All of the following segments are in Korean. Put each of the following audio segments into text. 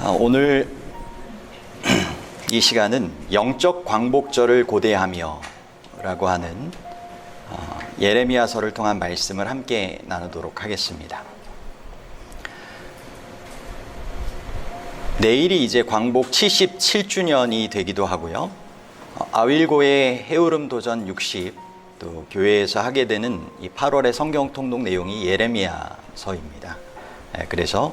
오늘 이 시간은 영적 광복절을 고대하며 라고 하는 예레미야서를 통한 말씀을 함께 나누도록 하겠습니다. 내일이 이제 광복 77주년이 되기도 하고요. 아윌고의 해오름 도전 60, 또 교회에서 하게 되는 이 8월의 성경 통독 내용이 예레미야서입니다. 그래서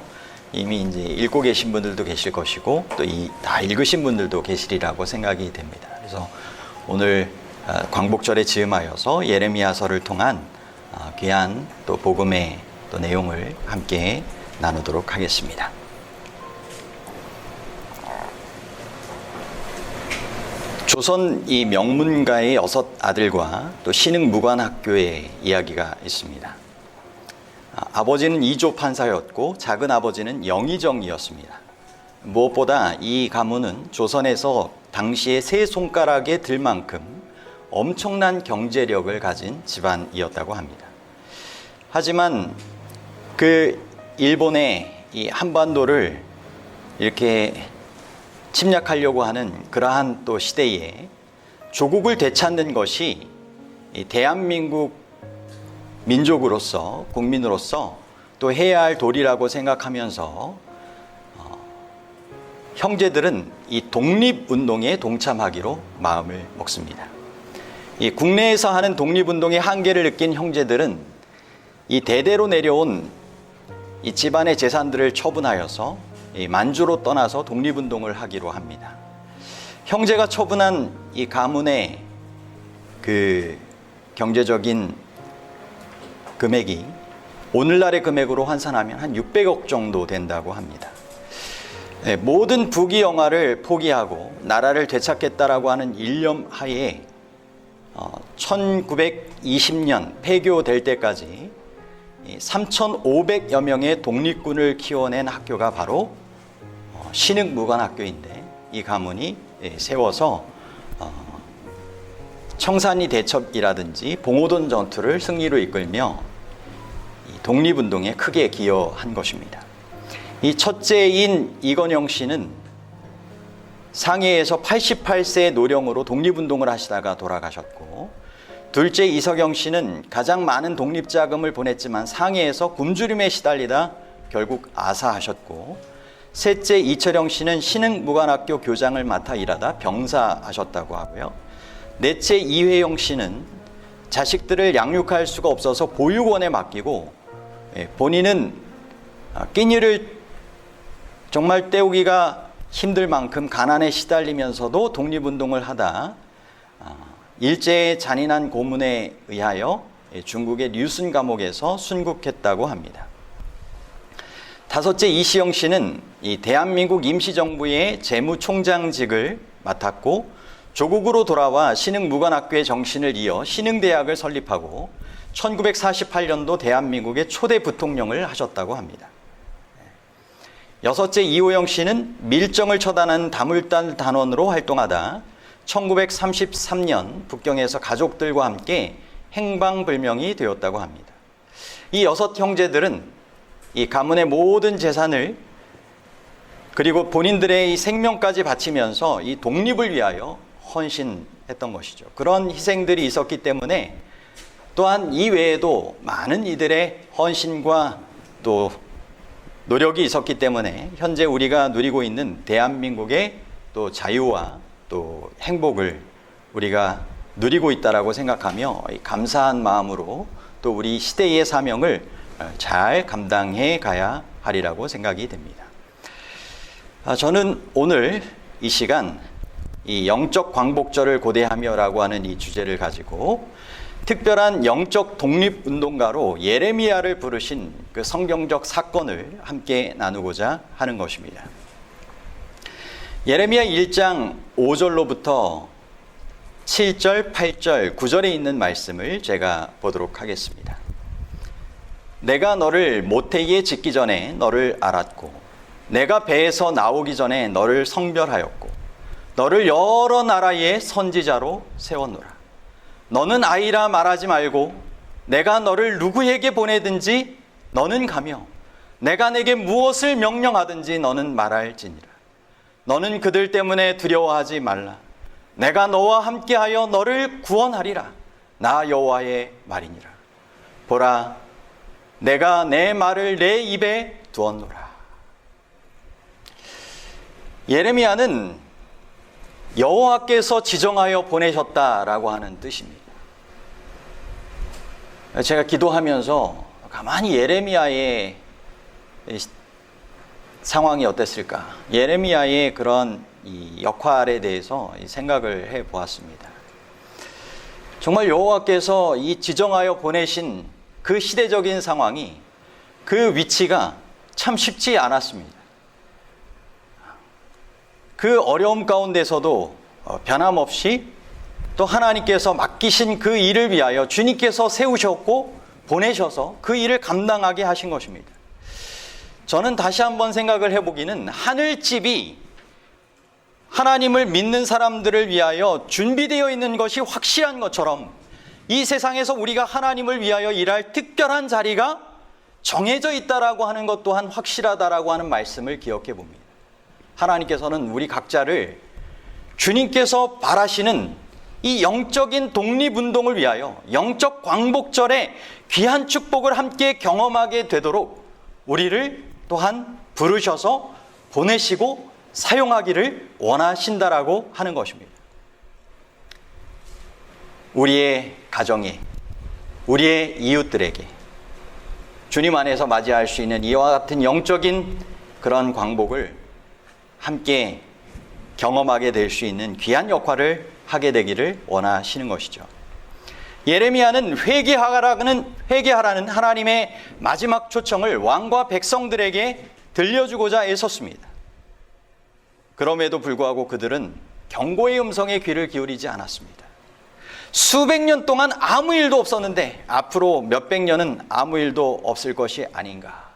이미 이제 읽고 계신 분들도 계실 것이고 또 다 읽으신 분들도 계시리라고 생각이 됩니다. 그래서 오늘 광복절에 즈음하여서 예레미야서를 통한 귀한 또 복음의 또 내용을 함께 나누도록 하겠습니다. 조선 이 명문가의 6 아들과 또 신흥무관학교의 이야기가 있습니다. 아버지는 이조 판사였고 작은 아버지는 영의정이었습니다. 무엇보다 이 가문은 조선에서 당시에 세 손가락에 들 만큼 엄청난 경제력을 가진 집안이었다고 합니다. 하지만 그 일본의 이 한반도를 이렇게 침략하려고 하는 그러한 또 시대에 조국을 되찾는 것이 이 대한민국 민족으로서, 국민으로서 또 해야 할 도리라고 생각하면서 형제들은 이 독립운동에 동참하기로 마음을 먹습니다. 이 국내에서 하는 독립운동의 한계를 느낀 형제들은 이 대대로 내려온 이 집안의 재산들을 처분하여서 이 만주로 떠나서 독립운동을 하기로 합니다. 형제가 처분한 이 가문의 그 경제적인 금액이 오늘날의 금액으로 환산하면 한 600억 정도 된다고 합니다. 모든 부귀영화를 포기하고 나라를 되찾겠다라고 하는 일념 하에 1920년 폐교될 때까지 3,500여 명의 독립군을 키워낸 학교가 바로 신흥무관학교인데, 이 가문이 세워서 청산리 대첩이라든지 봉오동 전투를 승리로 이끌며 독립운동에 크게 기여한 것입니다. 이 첫째인 이건영 씨는 상해에서 88세 노령으로 독립운동을 하시다가 돌아가셨고, 둘째 이석영 씨는 가장 많은 독립자금을 보냈지만 상해에서 굶주림에 시달리다 결국 아사하셨고, 셋째 이철영 씨는 신흥무관학교 교장을 맡아 일하다 병사하셨다고 하고요. 넷째 이회영 씨는 자식들을 양육할 수가 없어서 보육원에 맡기고 본인은 끼니를 정말 때우기가 힘들 만큼 가난에 시달리면서도 독립운동을 하다 일제의 잔인한 고문에 의하여 중국의 류순 감옥에서 순국했다고 합니다. 다섯째 이시영 씨는 이 대한민국 임시정부의 재무총장직을 맡았고, 조국으로 돌아와 신흥무관학교의 정신을 이어 신흥대학을 설립하고 1948년도 대한민국의 초대 부통령을 하셨다고 합니다. 여섯째 이호영 씨는 밀정을 처단하는 다물단 단원으로 활동하다 1933년 북경에서 가족들과 함께 행방불명이 되었다고 합니다. 이 6 형제들은 이 가문의 모든 재산을 그리고 본인들의 이 생명까지 바치면서 이 독립을 위하여 헌신했던 것이죠. 그런 희생들이 있었기 때문에 또한 이 외에도 많은 이들의 헌신과 또 노력이 있었기 때문에 현재 우리가 누리고 있는 대한민국의 또 자유와 또 행복을 우리가 누리고 있다라고 생각하며 감사한 마음으로 또 우리 시대의 사명을 잘 감당해 가야 하리라고 생각이 됩니다. 저는 오늘 이 시간 이 영적 광복절을 고대하며라고 하는 이 주제를 가지고 특별한 영적 독립운동가로 예레미야를 부르신 그 성경적 사건을 함께 나누고자 하는 것입니다. 예레미야 1장 5절로부터 7절, 8절, 9절에 있는 말씀을 제가 보도록 하겠습니다. 내가 너를 모태에 짓기 전에 너를 알았고, 내가 배에서 나오기 전에 너를 성별하였고, 너를 여러 나라의 선지자로 세웠노라. 너는 아이라 말하지 말고 내가 너를 누구에게 보내든지 너는 가며 내가 내게 무엇을 명령하든지 너는 말할지니라. 너는 그들 때문에 두려워하지 말라. 내가 너와 함께하여 너를 구원하리라. 나 여호와의 말이니라. 보라, 내가 내 말을 내 입에 두었노라. 예레미야는 여호와께서 지정하여 보내셨다라고 하는 뜻입니다. 제가 기도하면서 가만히 예레미야의 상황이 어땠을까? 예레미야의 그런 이 역할에 대해서 생각을 해 보았습니다. 정말 여호와께서 이 지정하여 보내신 그 시대적인 상황이, 그 위치가 참 쉽지 않았습니다. 그 어려움 가운데서도 변함없이 또 하나님께서 맡기신 그 일을 위하여 주님께서 세우셨고 보내셔서 그 일을 감당하게 하신 것입니다. 저는 다시 한번 생각을 해보기는 하늘집이 하나님을 믿는 사람들을 위하여 준비되어 있는 것이 확실한 것처럼 이 세상에서 우리가 하나님을 위하여 일할 특별한 자리가 정해져 있다라고 하는 것 또한 확실하다라고 하는 말씀을 기억해 봅니다. 하나님께서는 우리 각자를 주님께서 바라시는 이 영적인 독립운동을 위하여 영적 광복절에 귀한 축복을 함께 경험하게 되도록 우리를 또한 부르셔서 보내시고 사용하기를 원하신다라고 하는 것입니다. 우리의 가정에, 우리의 이웃들에게 주님 안에서 맞이할 수 있는 이와 같은 영적인 그런 광복을 함께 경험하게 될 수 있는 귀한 역할을 하게 되기를 원하시는 것이죠. 예레미야는 회개하라는 하나님의 마지막 초청을 왕과 백성들에게 들려주고자 애썼습니다. 그럼에도 불구하고 그들은 경고의 음성에 귀를 기울이지 않았습니다. 수백 년 동안 아무 일도 없었는데 앞으로 몇백 년은 아무 일도 없을 것이 아닌가.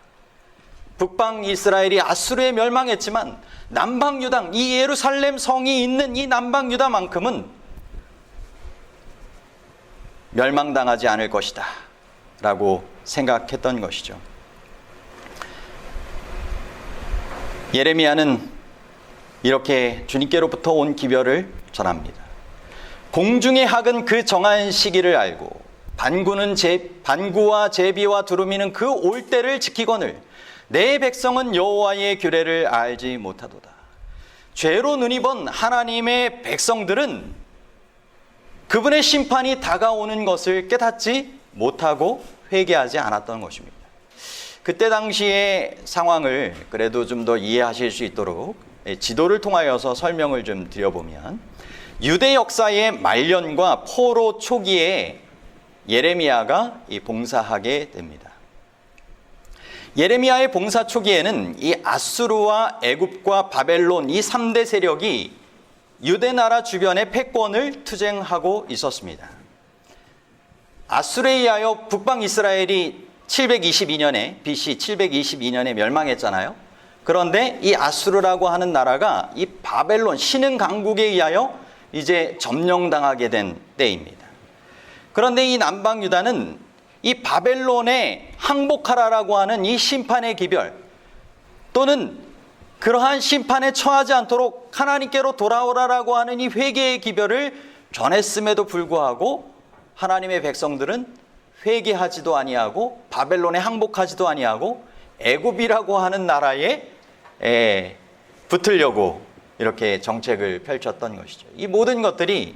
북방 이스라엘이 아수르에 멸망했지만 남방 유다, 이 예루살렘 성이 있는 이 남방 유다만큼은 멸망당하지 않을 것이다 라고 생각했던 것이죠. 예레미야는 이렇게 주님께로부터 온 기별을 전합니다. 공중의 학은 그 정한 시기를 알고 반구와 제비와 두루미는 그 올 때를 지키거늘 내 백성은 여호와의 규례를 알지 못하도다. 죄로 눈이 먼 하나님의 백성들은 그분의 심판이 다가오는 것을 깨닫지 못하고 회개하지 않았던 것입니다. 그때 당시의 상황을 그래도 좀 더 이해하실 수 있도록 지도를 통하여서 설명을 좀 드려보면, 유대 역사의 말년과 포로 초기에 예레미야가 봉사하게 됩니다. 예레미야의 봉사 초기에는 이 아수르와 애굽과 바벨론 이 3대 세력이 유대 나라 주변의 패권을 투쟁하고 있었습니다. 아수르에 의하여 북방 이스라엘이 722년에 BC 722년에 멸망했잖아요. 그런데 이 아수르라고 하는 나라가 이 바벨론 신흥 강국에 의하여 이제 점령당하게 된 때입니다. 그런데 이 남방 유다는 이 바벨론에 항복하라라고 하는 이 심판의 기별, 또는 그러한 심판에 처하지 않도록 하나님께로 돌아오라라고 하는 이 회개의 기별을 전했음에도 불구하고 하나님의 백성들은 회개하지도 아니하고 바벨론에 항복하지도 아니하고 애굽이라고 하는 나라에 붙으려고 이렇게 정책을 펼쳤던 것이죠. 이 모든 것들이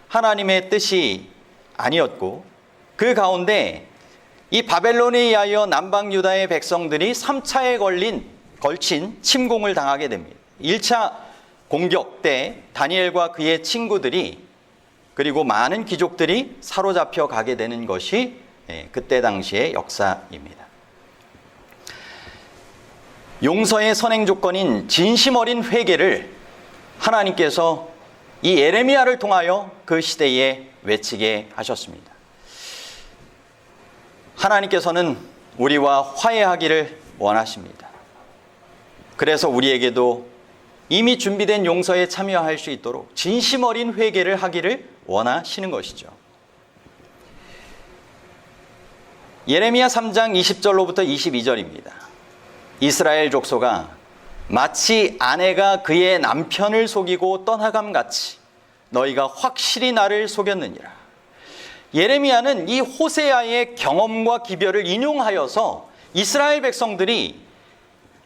하나님의 뜻이 아니었고, 그 가운데 이 바벨론에 의하여 남방 유다의 백성들이 3차에 걸친 침공을 당하게 됩니다. 1차 공격 때 다니엘과 그의 친구들이, 그리고 많은 귀족들이 사로잡혀 가게 되는 것이 그때 당시의 역사입니다. 용서의 선행 조건인 진심 어린 회개를 하나님께서 이 예레미야를 통하여 그 시대에 외치게 하셨습니다. 하나님께서는 우리와 화해하기를 원하십니다. 그래서 우리에게도 이미 준비된 용서에 참여할 수 있도록 진심 어린 회개를 하기를 원하시는 것이죠. 예레미야 3장 20절로부터 22절입니다. 이스라엘 족속아, 마치 아내가 그의 남편을 속이고 떠나감 같이 너희가 확실히 나를 속였느니라. 예레미야는 이 호세아의 경험과 기별을 인용하여서 이스라엘 백성들이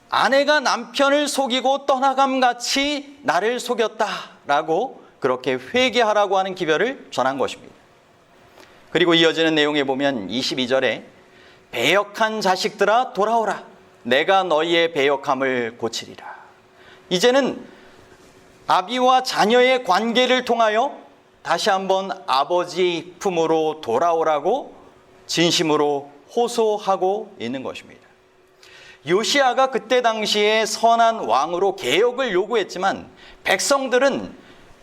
아내가 남편을 속이고 떠나감 같이 나를 속였다라고 그렇게 회개하라고 하는 기별을 전한 것입니다. 그리고 이어지는 내용에 보면 22절에 배역한 자식들아 돌아오라, 내가 너희의 배역함을 고치리라. 이제는 아비와 자녀의 관계를 통하여 다시 한번 아버지 품으로 돌아오라고 진심으로 호소하고 있는 것입니다. 요시야가 그때 당시에 선한 왕으로 개혁을 요구했지만 백성들은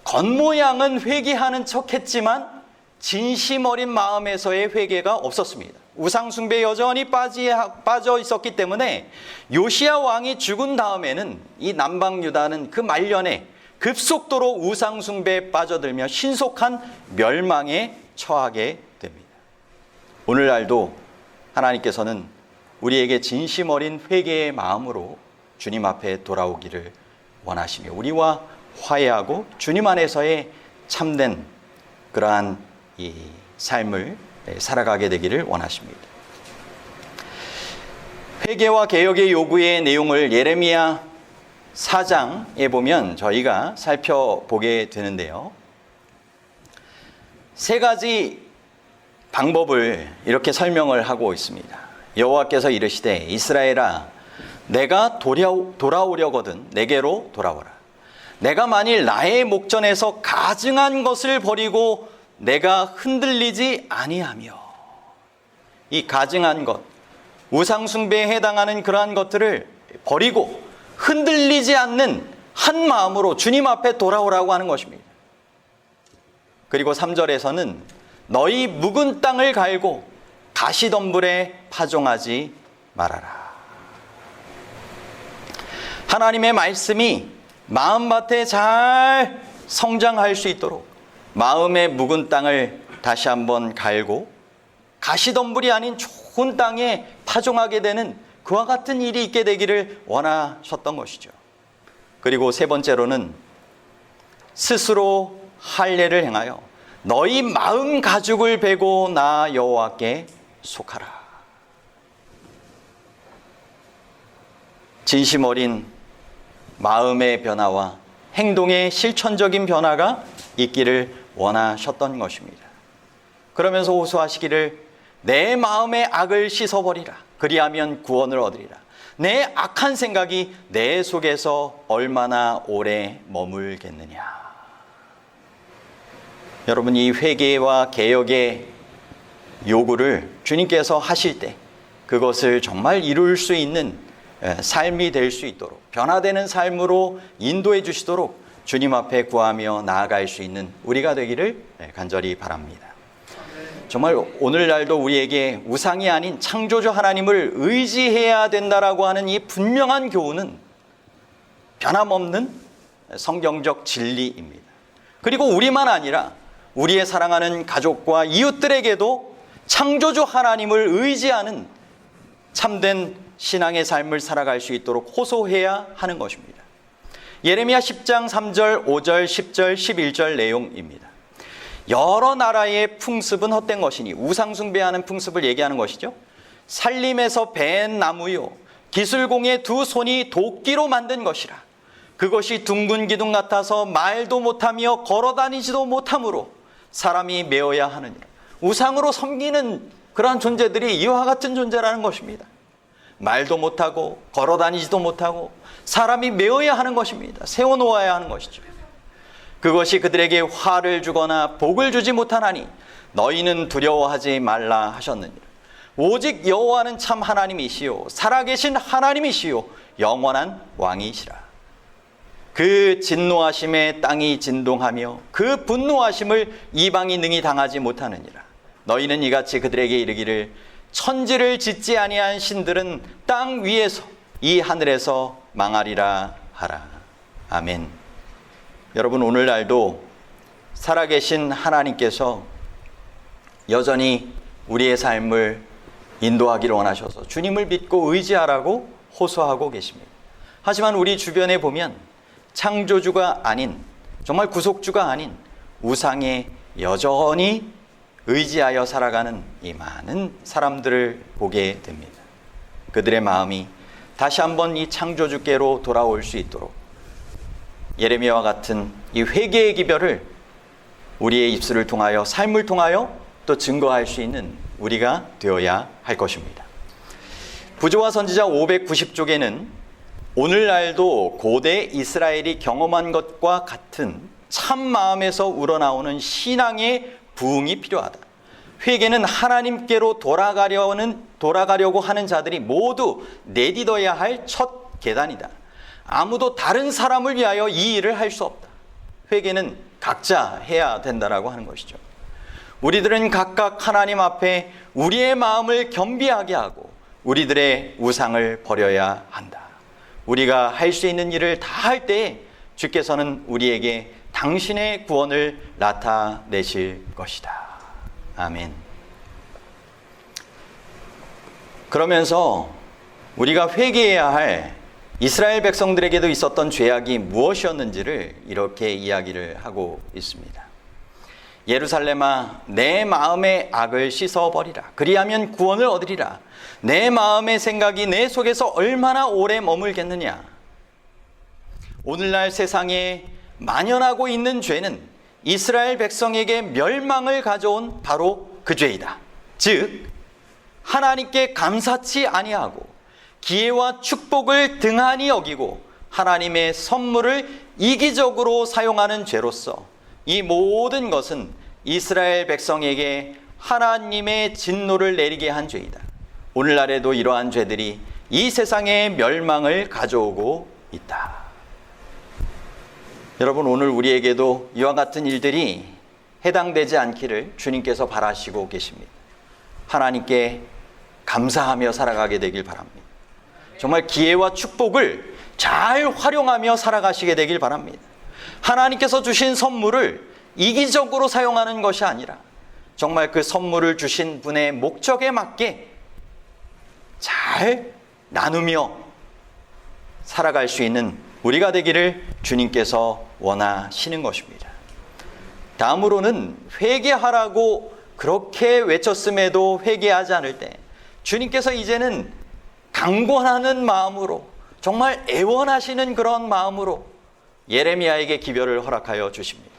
겉모양은 회개하는 척했지만 진심 어린 마음에서의 회개가 없었습니다. 우상숭배에 여전히 빠져 있었기 때문에 요시야 왕이 죽은 다음에는 이 남방 유다는 그 말년에 급속도로 우상숭배에 빠져들며 신속한 멸망에 처하게 됩니다. 오늘날도 하나님께서는 우리에게 진심 어린 회개의 마음으로 주님 앞에 돌아오기를 원하시며 우리와 화해하고 주님 안에서의 참된 그러한 이 삶을 살아가게 되기를 원하십니다. 회개와 개혁의 요구의 내용을 예레미야 4장에 보면 저희가 살펴보게 되는데요. 세 가지 방법을 이렇게 설명을 하고 있습니다. 여호와께서 이르시되 이스라엘아, 내가 돌아오려거든 내게로 돌아오라. 내가 만일 나의 목전에서 가증한 것을 버리고 내가 흔들리지 아니하며. 이 가증한 것, 우상숭배에 해당하는 그러한 것들을 버리고 흔들리지 않는 한 마음으로 주님 앞에 돌아오라고 하는 것입니다. 그리고 3절에서는 너희 묵은 땅을 갈고 가시덤불에 파종하지 말아라. 하나님의 말씀이 마음밭에 잘 성장할 수 있도록 마음의 묵은 땅을 다시 한번 갈고 가시덤불이 아닌 좋은 땅에 파종하게 되는 그와 같은 일이 있게 되기를 원하셨던 것이죠. 그리고 세 번째로는 스스로 할례를 행하여 너희 마음 가죽을 베고 나 여호와께 속하라. 진심 어린 마음의 변화와 행동의 실천적인 변화가 있기를 원하셨던 것입니다. 그러면서 호소하시기를 내 마음의 악을 씻어버리라. 그리하면 구원을 얻으리라. 내 악한 생각이 내 속에서 얼마나 오래 머물겠느냐. 여러분, 이 회개와 개혁의 요구를 주님께서 하실 때 그것을 정말 이룰 수 있는 삶이 될 수 있도록 변화되는 삶으로 인도해 주시도록 주님 앞에 구하며 나아갈 수 있는 우리가 되기를 간절히 바랍니다. 정말 오늘날도 우리에게 우상이 아닌 창조주 하나님을 의지해야 된다라고 하는 이 분명한 교훈은 변함없는 성경적 진리입니다. 그리고 우리만 아니라 우리의 사랑하는 가족과 이웃들에게도 창조주 하나님을 의지하는 참된 신앙의 삶을 살아갈 수 있도록 호소해야 하는 것입니다. 예레미야 10장 3절, 5절, 10절, 11절 내용입니다. 여러 나라의 풍습은 헛된 것이니, 우상숭배하는 풍습을 얘기하는 것이죠. 살림에서 벤 나무요 기술공의 두 손이 도끼로 만든 것이라. 그것이 둥근 기둥 같아서 말도 못하며 걸어다니지도 못하므로 사람이 메어야 하느니라. 우상으로 섬기는 그러한 존재들이 이와 같은 존재라는 것입니다. 말도 못하고 걸어다니지도 못하고 사람이 메어야 하는 것입니다. 세워놓아야 하는 것이죠. 그것이 그들에게 화를 주거나 복을 주지 못하나니 너희는 두려워하지 말라 하셨느니라. 오직 여호와는 참 하나님이시요 살아계신 하나님이시요 영원한 왕이시라. 그 진노하심에 땅이 진동하며 그 분노하심을 이방이 능히 당하지 못하느니라. 너희는 이같이 그들에게 이르기를 천지를 짓지 아니한 신들은 땅 위에서 이 하늘에서 망하리라 하라. 아멘. 여러분, 오늘날도 살아계신 하나님께서 여전히 우리의 삶을 인도하기를 원하셔서 주님을 믿고 의지하라고 호소하고 계십니다. 하지만 우리 주변에 보면 창조주가 아닌, 정말 구속주가 아닌 우상에 여전히 의지하여 살아가는 이 많은 사람들을 보게 됩니다. 그들의 마음이 다시 한번 이 창조주께로 돌아올 수 있도록 예레미야와 같은 이 회개의 기별을 우리의 입술을 통하여, 삶을 통하여 또 증거할 수 있는 우리가 되어야 할 것입니다. 부조와 선지자 590쪽에는 오늘날도 고대 이스라엘이 경험한 것과 같은 참 마음에서 우러나오는 신앙의 부흥이 필요하다. 회개는 하나님께로 돌아가려고 하는 자들이 모두 내딛어야 할 첫 계단이다. 아무도 다른 사람을 위하여 이 일을 할 수 없다. 회개는 각자 해야 된다라고 하는 것이죠. 우리들은 각각 하나님 앞에 우리의 마음을 겸비하게 하고 우리들의 우상을 버려야 한다. 우리가 할 수 있는 일을 다 할 때에 주께서는 우리에게 당신의 구원을 나타내실 것이다. 아멘. 그러면서 우리가 회개해야 할 이스라엘 백성들에게도 있었던 죄악이 무엇이었는지를 이렇게 이야기를 하고 있습니다. 예루살렘아, 내 마음의 악을 씻어버리라. 그리하면 구원을 얻으리라. 내 마음의 생각이 내 속에서 얼마나 오래 머물겠느냐. 오늘날 세상에 만연하고 있는 죄는 이스라엘 백성에게 멸망을 가져온 바로 그 죄이다. 즉 하나님께 감사치 아니하고 기회와 축복을 등한히 여기고 하나님의 선물을 이기적으로 사용하는 죄로서 이 모든 것은 이스라엘 백성에게 하나님의 진노를 내리게 한 죄이다. 오늘날에도 이러한 죄들이 이 세상에 멸망을 가져오고 있다. 여러분, 오늘 우리에게도 이와 같은 일들이 해당되지 않기를 주님께서 바라시고 계십니다. 하나님께 감사하며 살아가게 되길 바랍니다. 정말 기회와 축복을 잘 활용하며 살아가시게 되길 바랍니다. 하나님께서 주신 선물을 이기적으로 사용하는 것이 아니라 정말 그 선물을 주신 분의 목적에 맞게 잘 나누며 살아갈 수 있는 우리가 되기를 주님께서 원하시는 것입니다. 다음으로는 회개하라고 그렇게 외쳤음에도 회개하지 않을 때 주님께서 이제는 강권하는 마음으로, 정말 애원하시는 그런 마음으로 예레미야에게 기별을 허락하여 주십니다.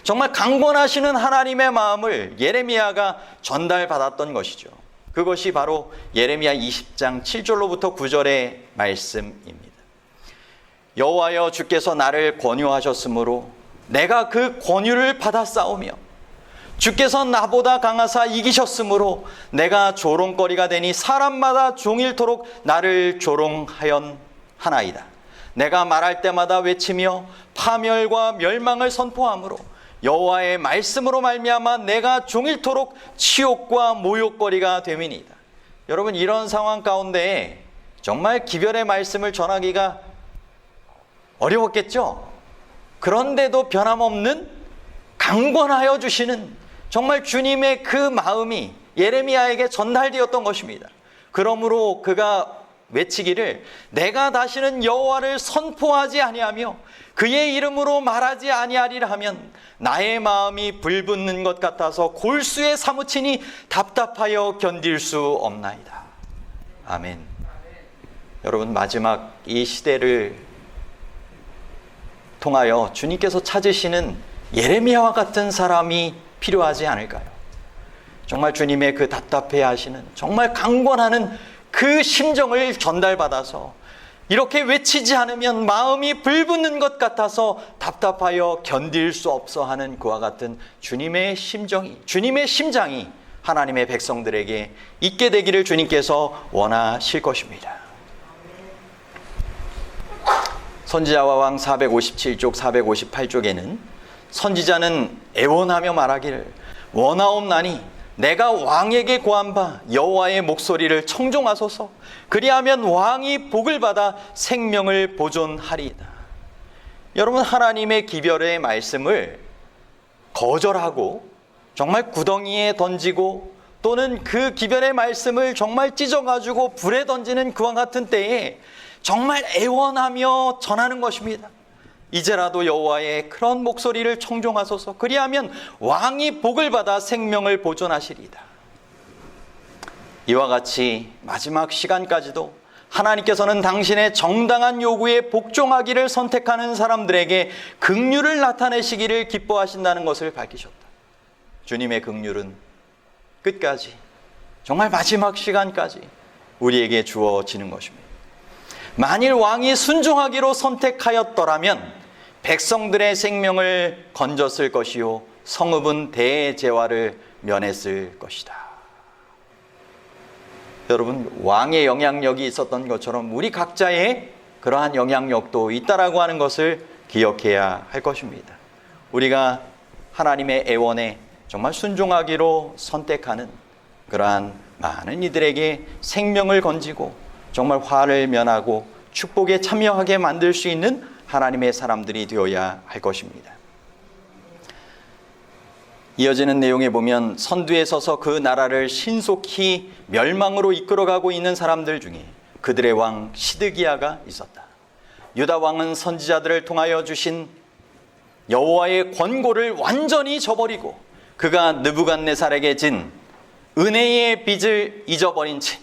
정말 강권하시는 하나님의 마음을 예레미야가 전달받았던 것이죠. 그것이 바로 예레미야 20장 7절로부터 9절의 말씀입니다. 여호와여, 주께서 나를 권유하셨으므로 내가 그 권유를 받아싸우며 주께서 나보다 강하사 이기셨으므로 내가 조롱거리가 되니 사람마다 종일토록 나를 조롱하였나이다. 내가 말할 때마다 외치며 파멸과 멸망을 선포하므로 여호와의 말씀으로 말미암아 내가 종일토록 치욕과 모욕거리가 됨이니이다. 여러분, 이런 상황 가운데 정말 기별의 말씀을 전하기가 어려웠겠죠? 그런데도 변함없는 강권하여 주시는 정말 주님의 그 마음이 예레미야에게 전달되었던 것입니다. 그러므로 그가 외치기를 내가 다시는 여호와를 선포하지 아니하며 그의 이름으로 말하지 아니하리라 하면 나의 마음이 불붙는 것 같아서 골수에 사무치니 답답하여 견딜 수 없나이다. 아멘. 여러분, 마지막 이 시대를 통하여 주님께서 찾으시는 예레미야와 같은 사람이 필요하지 않을까요? 정말 주님의 그 답답해 하시는, 정말 강권하는 그 심정을 전달받아서 이렇게 외치지 않으면 마음이 불붙는 것 같아서 답답하여 견딜 수 없어 하는 그와 같은 주님의 심정이, 주님의 심장이 하나님의 백성들에게 있게 되기를 주님께서 원하실 것입니다. 선지자와 왕 457쪽 458쪽에는 선지자는 애원하며 말하기를 원하옵나니 내가 왕에게 고한 바 여호와의 목소리를 청종하소서. 그리하면 왕이 복을 받아 생명을 보존하리이다. 여러분, 하나님의 기별의 말씀을 거절하고 정말 구덩이에 던지고 또는 그 기별의 말씀을 정말 찢어가지고 불에 던지는 그와 같은 때에 정말 애원하며 전하는 것입니다. 이제라도 여호와의 그런 목소리를 청종하소서. 그리하면 왕이 복을 받아 생명을 보존하시리이다. 이와 같이 마지막 시간까지도 하나님께서는 당신의 정당한 요구에 복종하기를 선택하는 사람들에게 긍휼을 나타내시기를 기뻐하신다는 것을 밝히셨다. 주님의 긍휼은 끝까지, 정말 마지막 시간까지 우리에게 주어지는 것입니다. 만일 왕이 순종하기로 선택하였더라면 백성들의 생명을 건졌을 것이요 성읍은 대재화를 면했을 것이다. 여러분, 왕의 영향력이 있었던 것처럼 우리 각자의 그러한 영향력도 있다라고 하는 것을 기억해야 할 것입니다. 우리가 하나님의 애원에 정말 순종하기로 선택하는 그러한 많은 이들에게 생명을 건지고 정말 화를 면하고 축복에 참여하게 만들 수 있는 하나님의 사람들이 되어야 할 것입니다. 이어지는 내용에 보면 선두에 서서 그 나라를 신속히 멸망으로 이끌어가고 있는 사람들 중에 그들의 왕 시드기야가 있었다. 유다 왕은 선지자들을 통하여 주신 여호와의 권고를 완전히 저버리고 그가 느부갓네살에게 진 은혜의 빚을 잊어버린 채,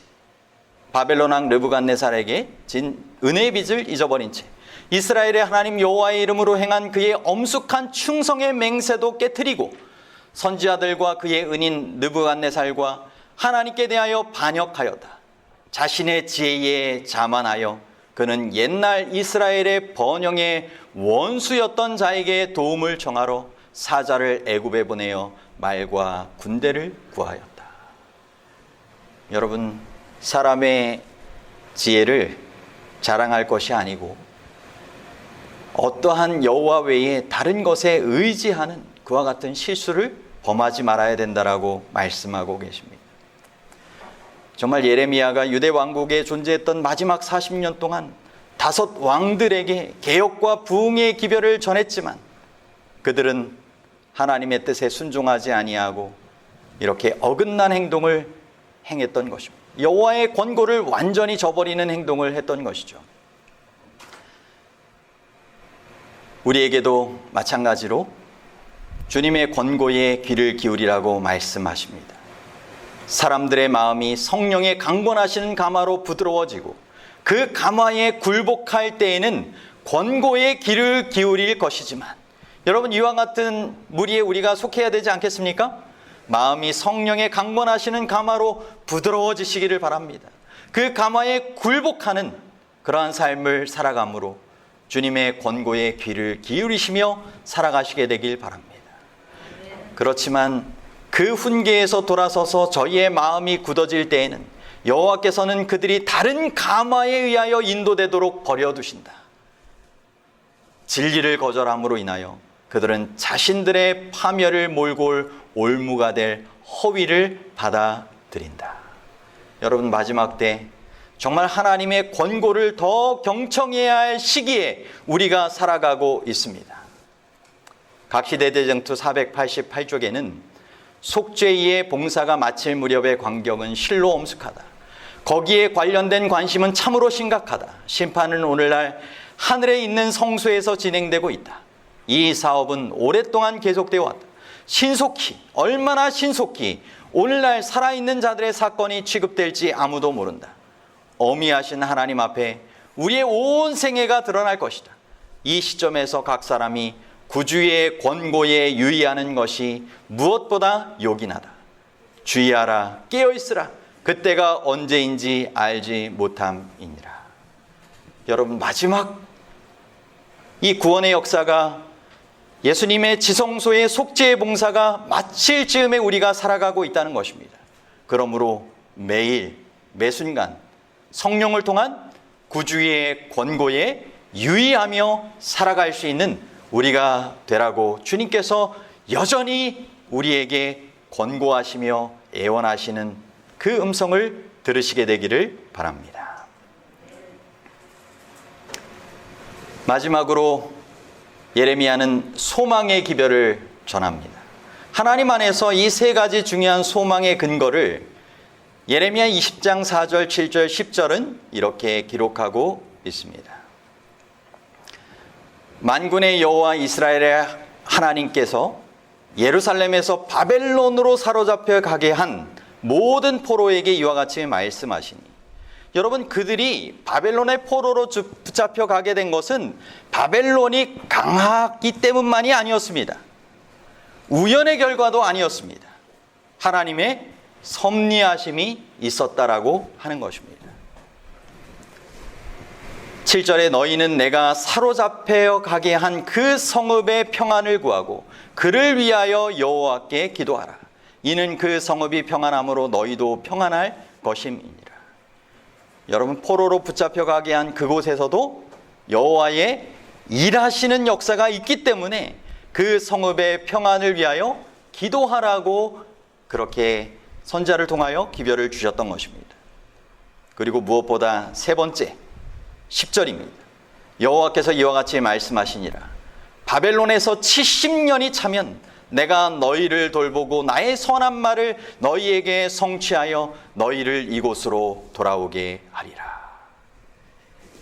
바벨론 왕 느부갓네살에게 진 은혜의 빚을 잊어버린 채 이스라엘의 하나님 여호와의 이름으로 행한 그의 엄숙한 충성의 맹세도 깨트리고 선지자들과 그의 은인 느부갓네살과 하나님께 대하여 반역하였다. 자신의 지혜에 자만하여 그는 옛날 이스라엘의 번영의 원수였던 자에게 도움을 청하러 사자를 애굽에 보내어 말과 군대를 구하였다. 여러분, 사람의 지혜를 자랑할 것이 아니고 어떠한 여호와 외에 다른 것에 의지하는 그와 같은 실수를 범하지 말아야 된다라고 말씀하고 계십니다. 정말 예레미야가 유대 왕국에 존재했던 마지막 40년 동안 5 왕들에게 개혁과 부흥의 기별을 전했지만 그들은 하나님의 뜻에 순종하지 아니하고 이렇게 어긋난 행동을 행했던 것입니다. 여호와의 권고를 완전히 저버리는 행동을 했던 것이죠. 우리에게도 마찬가지로 주님의 권고에 귀를 기울이라고 말씀하십니다. 사람들의 마음이 성령의 강권하시는 감화로 부드러워지고 그 감화에 굴복할 때에는 권고에 귀를 기울일 것이지만, 여러분, 이와 같은 무리에 우리가 속해야 되지 않겠습니까? 마음이 성령의 강권하시는 감화로 부드러워지시기를 바랍니다. 그 감화에 굴복하는 그러한 삶을 살아감으로 주님의 권고에 귀를 기울이시며 살아가시게 되길 바랍니다. 그렇지만 그 훈계에서 돌아서서 저희의 마음이 굳어질 때에는 여호와께서는 그들이 다른 감화에 의하여 인도되도록 버려두신다. 진리를 거절함으로 인하여 그들은 자신들의 파멸을 몰고 올 올무가 될 허위를 받아들인다. 여러분, 마지막 때 정말 하나님의 권고를 더 경청해야 할 시기에 우리가 살아가고 있습니다. 각시대대쟁투 488쪽에는 속죄의 봉사가 마칠 무렵의 광경은 실로 엄숙하다. 거기에 관련된 관심은 참으로 심각하다. 심판은 오늘날 하늘에 있는 성소에서 진행되고 있다. 이 사업은 오랫동안 계속되어 왔다. 신속히, 얼마나 신속히 오늘날 살아있는 자들의 사건이 취급될지 아무도 모른다. 어미하신 하나님 앞에 우리의 온 생애가 드러날 것이다. 이 시점에서 각 사람이 구주의 권고에 유의하는 것이 무엇보다 요긴하다. 주의하라, 깨어있으라. 그때가 언제인지 알지 못함이니라. 여러분, 마지막 이 구원의 역사가, 예수님의 지성소의 속죄의 봉사가 마칠 즈음에 우리가 살아가고 있다는 것입니다. 그러므로 매일 매순간 성령을 통한 구주의 권고에 유의하며 살아갈 수 있는 우리가 되라고 주님께서 여전히 우리에게 권고하시며 애원하시는 그 음성을 들으시게 되기를 바랍니다. 마지막으로 예레미야는 소망의 기별을 전합니다. 하나님 안에서 이 세 가지 중요한 소망의 근거를 예레미야 20장 4절, 7절, 10절은 이렇게 기록하고 있습니다. 만군의 여호와 이스라엘의 하나님께서 예루살렘에서 바벨론으로 사로잡혀 가게 한 모든 포로에게 이와 같이 말씀하시니, 여러분, 그들이 바벨론의 포로로 붙잡혀 가게 된 것은 바벨론이 강하기 때문만이 아니었습니다. 우연의 결과도 아니었습니다. 하나님의 섭리하심이 있었다라고 하는 것입니다. 7절에 너희는 내가 사로잡혀 가게 한 그 성읍의 평안을 구하고 그를 위하여 여호와께 기도하라. 이는 그 성읍이 평안함으로 너희도 평안할 것임이니라. 여러분, 포로로 붙잡혀 가게 한 그곳에서도 여호와의 일하시는 역사가 있기 때문에 그 성읍의 평안을 위하여 기도하라고 그렇게 선지자를 통하여 기별을 주셨던 것입니다. 그리고 무엇보다 세 번째 10절입니다. 여호와께서 이와 같이 말씀하시니라. 바벨론에서 70년이 차면 내가 너희를 돌보고 나의 선한 말을 너희에게 성취하여 너희를 이곳으로 돌아오게 하리라.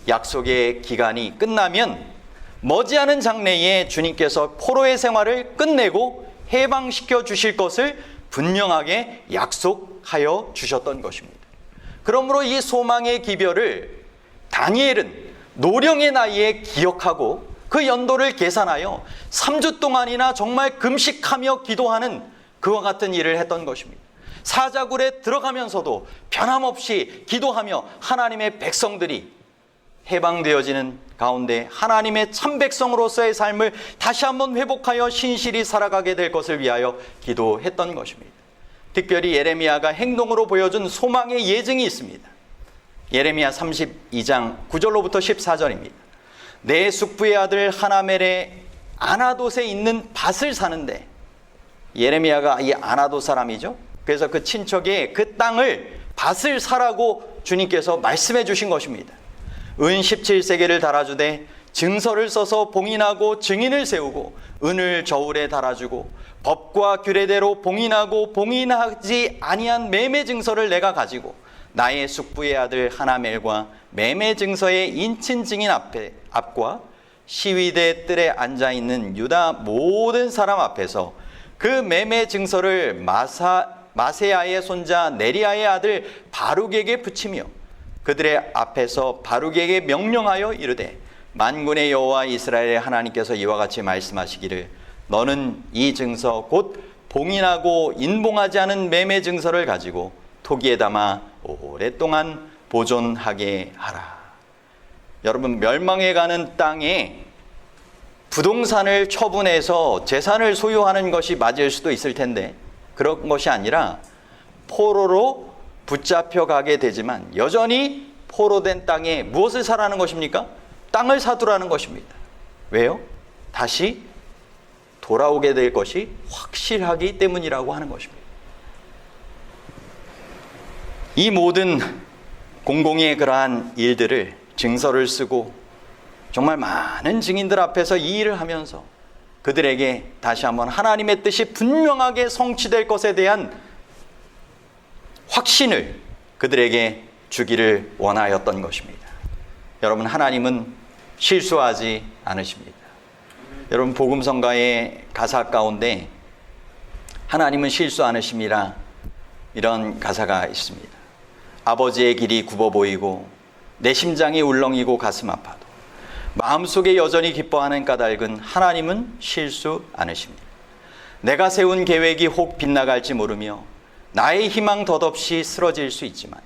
약속의 기간이 끝나면 머지않은 장래에 주님께서 포로의 생활을 끝내고 해방시켜 주실 것을 분명하게 약속하여 주셨던 것입니다. 그러므로 이 소망의 기별을 다니엘은 노령의 나이에 기억하고 그 연도를 계산하여 3주 동안이나 정말 금식하며 기도하는 그와 같은 일을 했던 것입니다. 사자굴에 들어가면서도 변함없이 기도하며 하나님의 백성들이 해방되어지는 가운데 하나님의 참 백성으로서의 삶을 다시 한번 회복하여 신실히 살아가게 될 것을 위하여 기도했던 것입니다. 특별히 예레미야가 행동으로 보여준 소망의 예증이 있습니다. 예레미야 32장 9절로부터 14절입니다. 내 숙부의 아들 하나멜의 아나돗에 있는 밭을 사는데, 예레미야가 이 아나돗 사람이죠. 그래서 그 친척의 그 땅을, 밭을 사라고 주님께서 말씀해 주신 것입니다. 은 17세겔을 달아주되 증서를 써서 봉인하고 증인을 세우고 은을 저울에 달아주고 법과 규례대로 봉인하고 봉인하지 아니한 매매 증서를 내가 가지고 나의 숙부의 아들 하나멜과 매매 증서의 인친 증인 앞과 시위대 뜰에 앉아있는 유다 모든 사람 앞에서 그 매매 증서를 마세야의 손자 네리야의 아들 바룩에게 붙이며 그들의 앞에서 바룩에게 명령하여 이르되, 만군의 여호와 이스라엘의 하나님께서 이와 같이 말씀하시기를 너는 이 증서 곧 봉인하고 인봉하지 않은 매매 증서를 가지고 토기에 담아 오랫동안 보존하게 하라. 여러분, 멸망해 가는 땅에 부동산을 처분해서 재산을 소유하는 것이 맞을 수도 있을 텐데 그런 것이 아니라 포로로 붙잡혀 가게 되지만 여전히 포로된 땅에 무엇을 사라는 것입니까? 땅을 사두라는 것입니다. 왜요? 다시 돌아오게 될 것이 확실하기 때문이라고 하는 것입니다. 이 모든 공공의 그러한 일들을 증서를 쓰고 정말 많은 증인들 앞에서 이 일을 하면서 그들에게 다시 한번 하나님의 뜻이 분명하게 성취될 것에 대한 확신을 그들에게 주기를 원하였던 것입니다. 여러분, 하나님은 실수하지 않으십니다. 여러분, 복음성가의 가사 가운데 하나님은 실수 않으심이라 이런 가사가 있습니다. 아버지의 길이 굽어 보이고 내 심장이 울렁이고 가슴 아파도 마음속에 여전히 기뻐하는 까닭은 하나님은 실수 않으십니다. 내가 세운 계획이 혹 빗나갈지 모르며 나의 희망 덧없이 쓰러질 수 있지만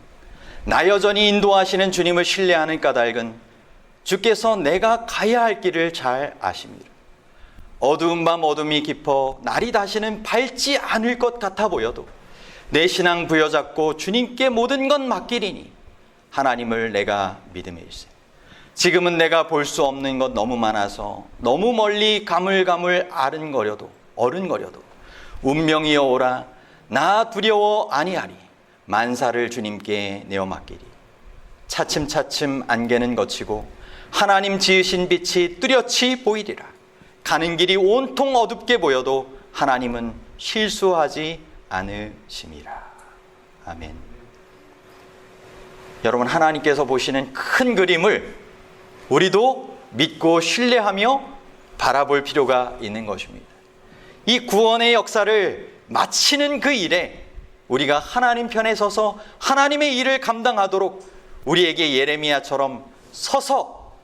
나 여전히 인도하시는 주님을 신뢰하는 까닭은 주께서 내가 가야 할 길을 잘 아십니다. 어두운 밤 어둠이 깊어 날이 다시는 밝지 않을 것 같아 보여도 내 신앙 부여잡고 주님께 모든 건 맡기리니 하나님을 내가 믿음일세. 지금은 내가 볼 수 없는 것 너무 많아서 너무 멀리 가물가물 어른거려도 운명이여 오라 나 두려워 아니하리. 만사를 주님께 내어 맡기리. 차츰차츰 안개는 걷히고 하나님 지으신 빛이 뚜렷이 보이리라. 가는 길이 온통 어둡게 보여도 하나님은 실수하지 않으심이라. 아멘. 여러분, 하나님께서 보시는 큰 그림을 우리도 믿고 신뢰하며 바라볼 필요가 있는 것입니다. 이 구원의 역사를 마치는 그 일에 우리가 하나님 편에 서서 하나님의 일을 감당하도록 우리에게 예레미야처럼 서서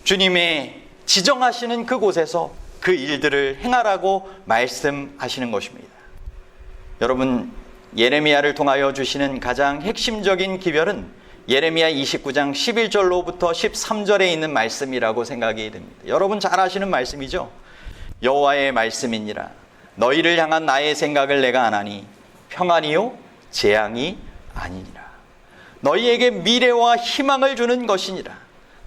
주님의 지정하시는 그곳에서 그 일들을 행하라고 말씀하시는 것입니다. 여러분, 예레미야를 통하여 주시는 가장 핵심적인 기별은 예레미야 29장 11절로부터 13절에 있는 말씀이라고 생각이 됩니다. 여러분 잘 아시는 말씀이죠. 여호와의 말씀이니라. 너희를 향한 나의 생각을 내가 아나니 평안이요 재앙이 아니니라. 너희에게 미래와 희망을 주는 것이니라.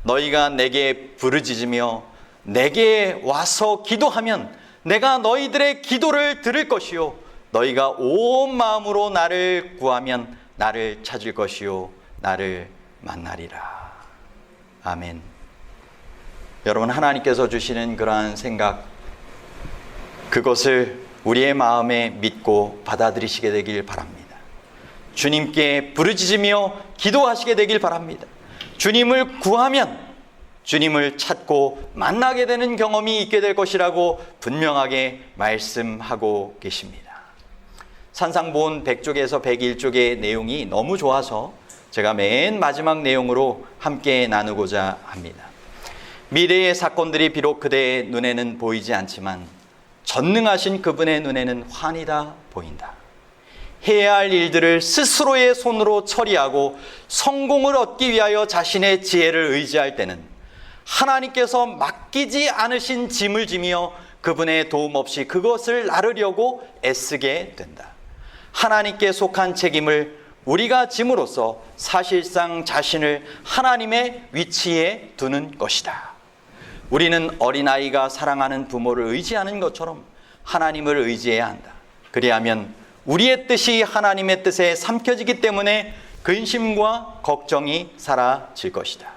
너희가 내게 부르짖으며 내게 와서 기도하면 내가 너희들의 기도를 들을 것이요 너희가 온 마음으로 나를 구하면 나를 찾을 것이요 나를 만나리라. 아멘. 여러분, 하나님께서 주시는 그러한 생각, 그것을 우리의 마음에 믿고 받아들이시게 되길 바랍니다. 주님께 부르짖으며 기도하시게 되길 바랍니다. 주님을 구하면 주님을 찾고 만나게 되는 경험이 있게 될 것이라고 분명하게 말씀하고 계십니다. 산상본 100쪽에서 101쪽의 내용이 너무 좋아서 제가 맨 마지막 내용으로 함께 나누고자 합니다. 미래의 사건들이 비록 그대의 눈에는 보이지 않지만 전능하신 그분의 눈에는 환히 다 보인다. 해야 할 일들을 스스로의 손으로 처리하고 성공을 얻기 위하여 자신의 지혜를 의지할 때는 하나님께서 맡기지 않으신 짐을 지며 그분의 도움 없이 그것을 나르려고 애쓰게 된다. 하나님께 속한 책임을 우리가 짐으로써 사실상 자신을 하나님의 위치에 두는 것이다. 우리는 어린아이가 사랑하는 부모를 의지하는 것처럼 하나님을 의지해야 한다. 그리하면 우리의 뜻이 하나님의 뜻에 삼켜지기 때문에 근심과 걱정이 사라질 것이다.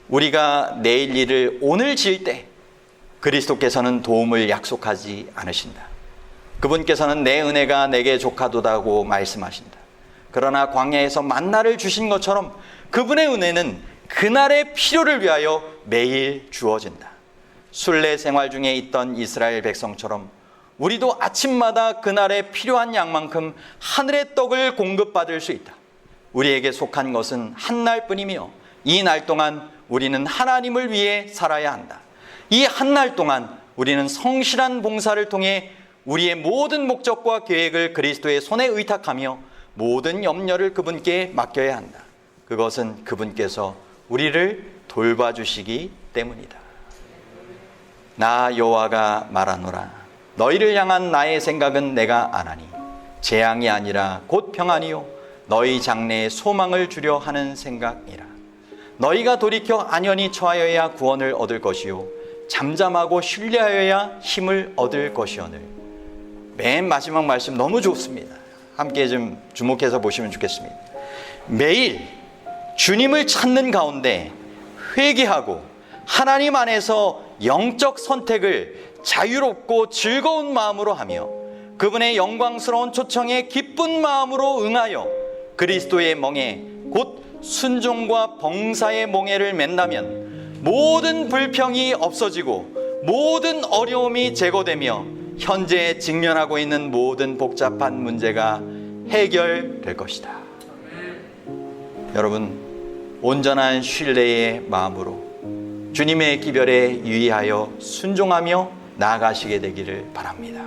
우리가 내일 일을 오늘 지을 때 그리스도께서는 도움을 약속하지 않으신다. 그분께서는 내 은혜가 내게 족하도다고 말씀하신다. 그러나 광야에서 만나를 주신 것처럼 그분의 은혜는 그날의 필요를 위하여 매일 주어진다. 순례 생활 중에 있던 이스라엘 백성처럼 우리도 아침마다 그날에 필요한 양만큼 하늘의 떡을 공급받을 수 있다. 우리에게 속한 것은 한 날뿐이며 이 날 동안 우리는 하나님을 위해 살아야 한다. 이 한 날 동안 우리는 성실한 봉사를 통해 우리의 모든 목적과 계획을 그리스도의 손에 의탁하며 모든 염려를 그분께 맡겨야 한다. 그것은 그분께서 우리를 돌봐주시기 때문이다. 나 여호와가 말하노라. 너희를 향한 나의 생각은 내가 아나니 재앙이 아니라 곧 평안이요 너희 장래에 소망을 주려 하는 생각이라. 너희가 돌이켜 안연히 처하여야 구원을 얻을 것이요 잠잠하고 신뢰하여야 힘을 얻을 것이오늘. 맨 마지막 말씀 너무 좋습니다. 함께 좀 주목해서 보시면 좋겠습니다. 매일 주님을 찾는 가운데 회개하고 하나님 안에서 영적 선택을 자유롭고 즐거운 마음으로 하며 그분의 영광스러운 초청에 기쁜 마음으로 응하여 그리스도의 멍에 곧 순종과 봉사의 멍에를 맨다면 모든 불평이 없어지고 모든 어려움이 제거되며 현재 직면하고 있는 모든 복잡한 문제가 해결될 것이다. 여러분, 온전한 신뢰의 마음으로 주님의 기별에 유의하여 순종하며 나아가시게 되기를 바랍니다.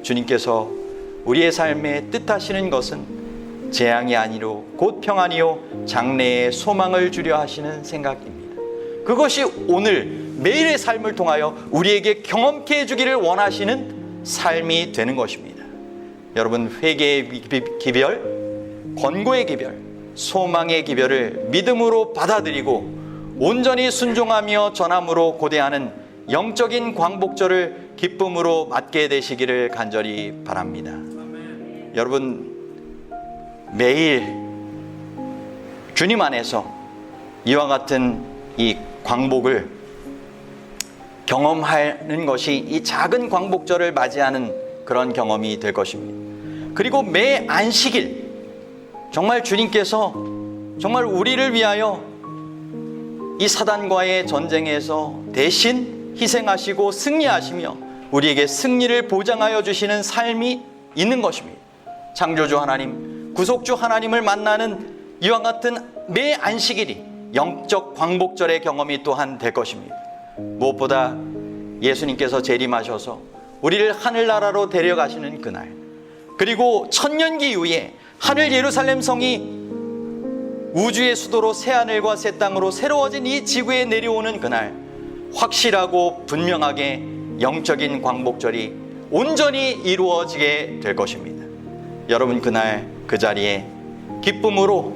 주님께서 우리의 삶에 뜻하시는 것은 재앙이 아니로 곧 평안이요 장래에 소망을 주려 하시는 생각입니다. 그것이 오늘 매일의 삶을 통하여 우리에게 경험케 해주기를 원하시는 삶이 되는 것입니다. 여러분, 회개의 기별, 권고의 기별, 소망의 기별을 믿음으로 받아들이고 온전히 순종하며 전함으로 고대하는 영적인 광복절을 기쁨으로 맞게 되시기를 간절히 바랍니다. 여러분, 매일 주님 안에서 이와 같은 이 광복을 경험하는 것이 이 작은 광복절을 맞이하는 그런 경험이 될 것입니다. 그리고 매 안식일 정말 주님께서 정말 우리를 위하여 이 사단과의 전쟁에서 대신 희생하시고 승리하시며 우리에게 승리를 보장하여 주시는 삶이 있는 것입니다. 창조주 하나님, 구속주 하나님을 만나는 이와 같은 매 안식일이 영적 광복절의 경험이 또한 될 것입니다. 무엇보다 예수님께서 재림하셔서 우리를 하늘나라로 데려가시는 그날, 그리고 천년기 이후에 하늘 예루살렘 성이 우주의 수도로 새하늘과 새 땅으로 새로워진 이 지구에 내려오는 그날, 확실하고 분명하게 영적인 광복절이 온전히 이루어지게 될 것입니다. 여러분, 그날 그 자리에 기쁨으로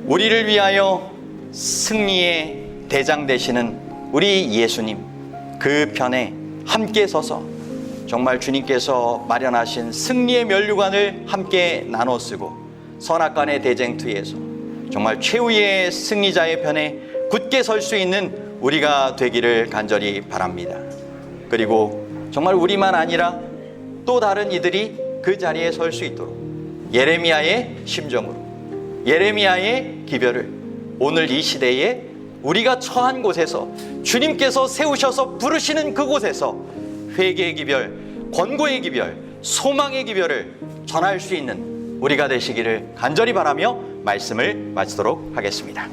우리를 위하여 승리의 대장 되시는 우리 예수님 그 편에 함께 서서 정말 주님께서 마련하신 승리의 면류관을 함께 나눠 쓰고 선악간의 대쟁투에서 정말 최후의 승리자의 편에 굳게 설 수 있는 우리가 되기를 간절히 바랍니다. 그리고 정말 우리만 아니라 또 다른 이들이 그 자리에 설 수 있도록 예레미야의 심정으로, 예레미야의 기별을 오늘 이 시대에 우리가 처한 곳에서 주님께서 세우셔서 부르시는 그곳에서 회개의 기별, 권고의 기별, 소망의 기별을 전할 수 있는 우리가 되시기를 간절히 바라며 말씀을 마치도록 하겠습니다.